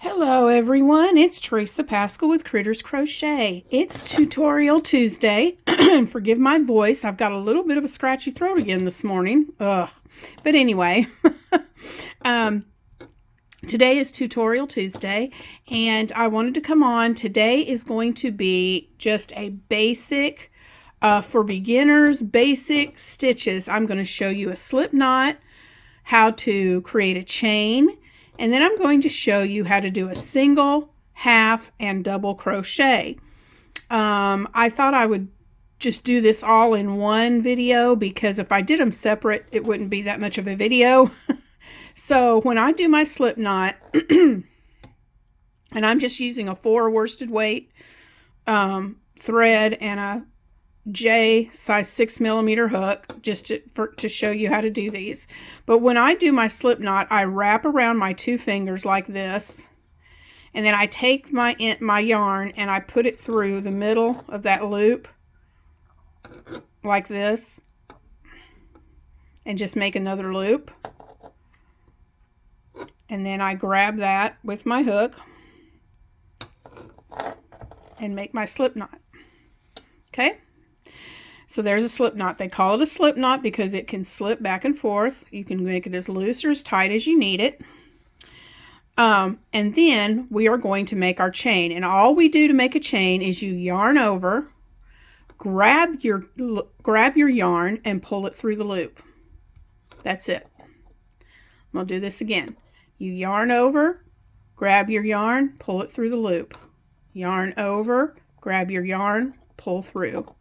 Hello everyone, it's Teresa Pascal with Critters Crochet. It's Tutorial Tuesday. Forgive my voice, I've got a little bit of a scratchy throat again this morning. Ugh. But anyway, today is Tutorial Tuesday and I wanted to come on. Today is going to be just a basic, for beginners, basic stitches. I'm going to show you a slip knot, how to create a chain, and then I'm going to show you how to do a single, half, and double crochet. I thought I would just do this all in one video because if I did them separate, it wouldn't be that much of a video. So when I do my slip knot, and I'm just using a 4 worsted weight thread and a J size 6mm hook just to show you how to do these. But when I do my slip knot, I wrap around my 2 fingers like this, and then I take my yarn and I put it through the middle of that loop like this and just make another loop, and then I grab that with my hook and make my slip knot. Okay, so there's a slip knot. They call it a slip knot because it can slip back and forth. You can make it as loose or as tight as you need it. And then we are going to make our chain. And all we do to make a chain is you yarn over, grab your yarn and pull it through the loop. That's it. I'll do this again. You yarn over, grab your yarn, pull it through the loop. Yarn over, grab your yarn, pull through.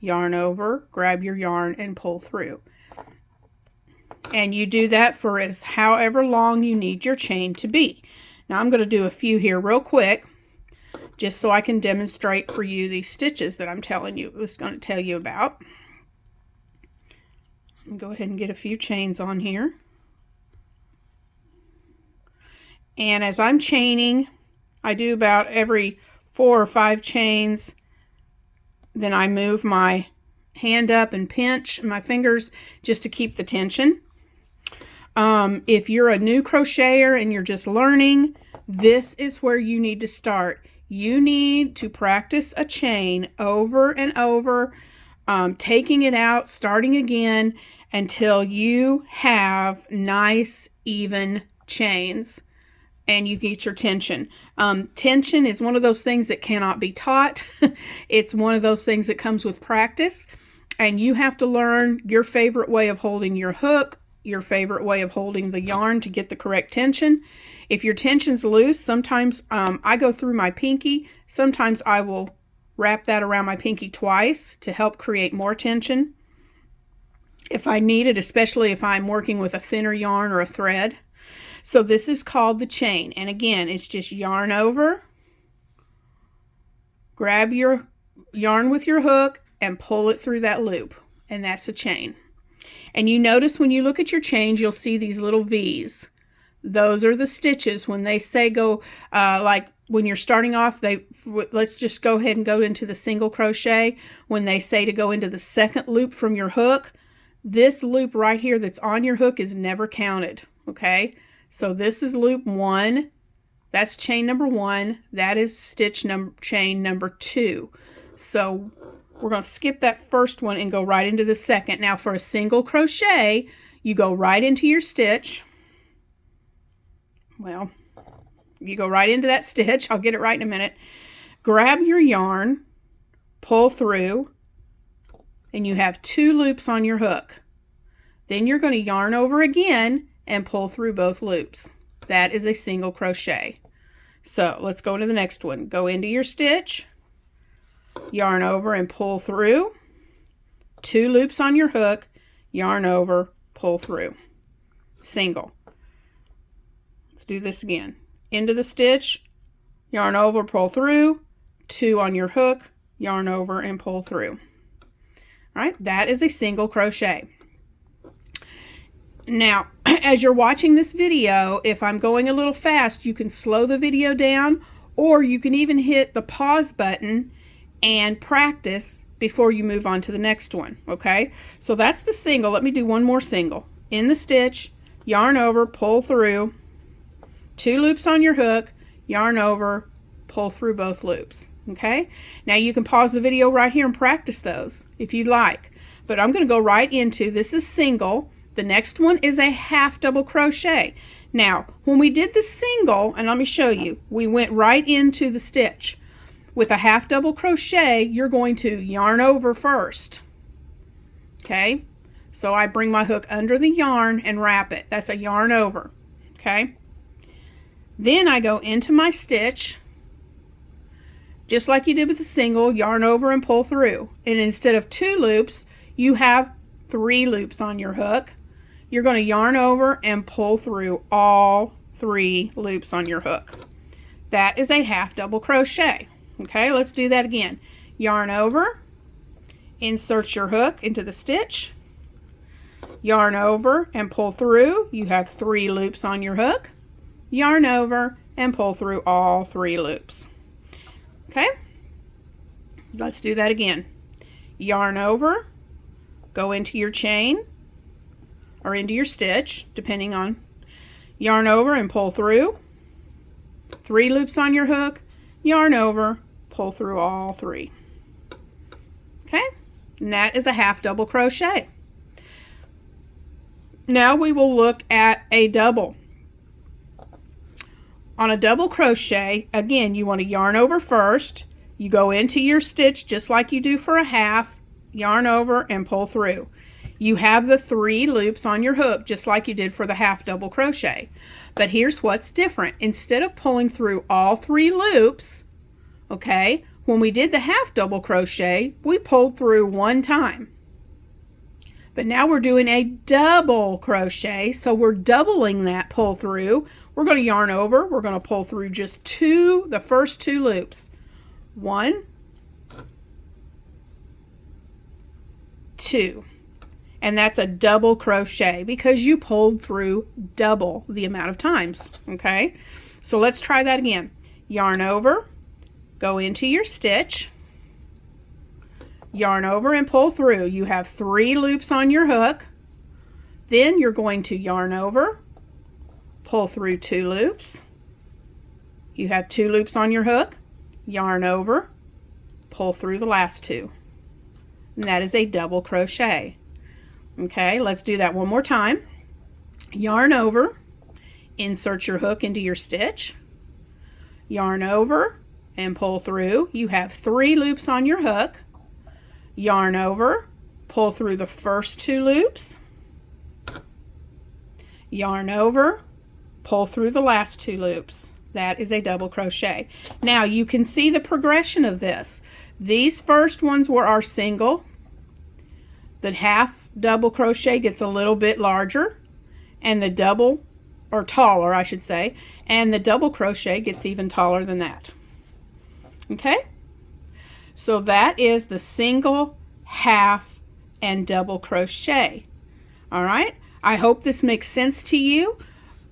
Yarn over, grab your yarn and pull through. And you do that for however long you need your chain to be. Now I'm going to do a few here real quick just so I can demonstrate for you these stitches that I'm going to tell you about. Go ahead and get a few chains on here. And as I'm chaining, I do about every 4 or 5 chains. Then I move my hand up and pinch my fingers just to keep the tension. If you're a new crocheter and you're just learning, this is where you need to start. You need to practice a chain over and over, taking it out, starting again until you have nice, even chains and you get your tension. Tension is one of those things that cannot be taught. It's one of those things that comes with practice, and you have to learn your favorite way of holding your hook, your favorite way of holding the yarn to get the correct tension. If your tension's loose, sometimes I go through my pinky. Sometimes I will wrap that around my pinky twice to help create more tension if I need it, especially if I'm working with a thinner yarn or a thread. So this is called the chain. And again, it's just yarn over, grab your yarn with your hook and pull it through that loop. And that's a chain. And you notice when you look at your chains, you'll see these little V's. Those are the stitches. When they say go, like when you're starting off, let's just go ahead and go into the single crochet. When they say to go into the second loop from your hook, this loop right here that's on your hook is never counted. Okay? So this is loop 1. That's chain number 1. That is chain number 2. So we're going to skip that first one and go right into the second. Now for a single crochet, you go right into your stitch. Well, you go right into that stitch. I'll get it right in a minute. Grab your yarn, pull through, and you have 2 loops on your hook. Then you're going to yarn over again and pull through both loops. That is a single crochet. So let's go into the next one. Go into your stitch, yarn over and pull through, 2 loops on your hook, yarn over, pull through. Single. Let's do this again. Into the stitch, yarn over, pull through, 2 on your hook, yarn over and pull through. All right, that is a single crochet. Now, as you're watching this video, if I'm going a little fast, you can slow the video down, or you can even hit the pause button and practice before you move on to the next one, okay? So that's the single. Let me do one more single. In the stitch, yarn over, pull through, 2 loops on your hook, yarn over, pull through both loops. Okay, now you can pause the video right here and practice those if you'd like, but I'm going to go right into, this is single, the next one is a half double crochet. Now when we did the single, and let me show you, we went right into the stitch. With a half double crochet, you're going to yarn over first. Okay, so I bring my hook under the yarn and wrap it. That's a yarn over. Okay, then I go into my stitch, just like you did with the single, yarn over and pull through. And instead of 2 loops, you have 3 loops on your hook. You're going to yarn over and pull through all 3 loops on your hook. That is a half double crochet. Okay, let's do that again. Yarn over, insert your hook into the stitch, yarn over and pull through. You have 3 loops on your hook. Yarn over and pull through all 3 loops. Okay, let's do that again. Yarn over, go into your chain or into your stitch, depending on, yarn over and pull through. 3 loops on your hook, yarn over, pull through all 3. Okay, and that is a half double crochet. Now we will look at a double. On a double crochet, again, you want to yarn over first. You go into your stitch just like you do for a half, yarn over and pull through. You have the 3 loops on your hook just like you did for the half double crochet. But here's what's different. Instead of pulling through all 3 loops, okay, when we did the half double crochet, we pulled through 1 time. But now we're doing a double crochet, so we're doubling that pull through. We're going to yarn over, we're going to pull through just the first 2 loops. 1, 2. And that's a double crochet because you pulled through double the amount of times. Okay, so let's try that again. Yarn over, go into your stitch, yarn over and pull through. You have 3 loops on your hook. Then you're going to yarn over, pull through 2 loops. You have 2 loops on your hook, yarn over, pull through the last 2. And that is a double crochet. Okay, let's do that one more time. Yarn over, insert your hook into your stitch, yarn over and pull through. You have 3 loops on your hook, yarn over, pull through the first 2 loops, yarn over, pull through the last 2 loops. That is a double crochet. Now you can see the progression of this. These first ones were our single. The half double crochet gets a little bit larger, and the double, or taller I should say, and the double crochet gets even taller than that. Okay, so that is the single, half, and double crochet. All right, I hope this makes sense to you.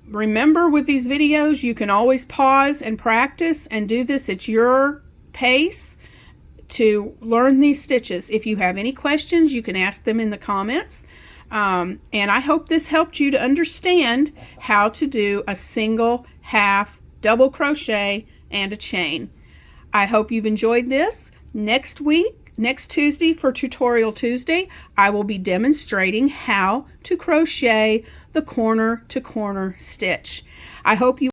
Remember, with these videos, you can always pause and practice and do this at your pace to learn these stitches. If you have any questions, you can ask them in the comments. And I hope this helped you to understand how to do a single, half, double crochet, and a chain. I hope you've enjoyed this. Next week, next Tuesday for Tutorial Tuesday, I will be demonstrating how to crochet the corner to corner stitch. I hope you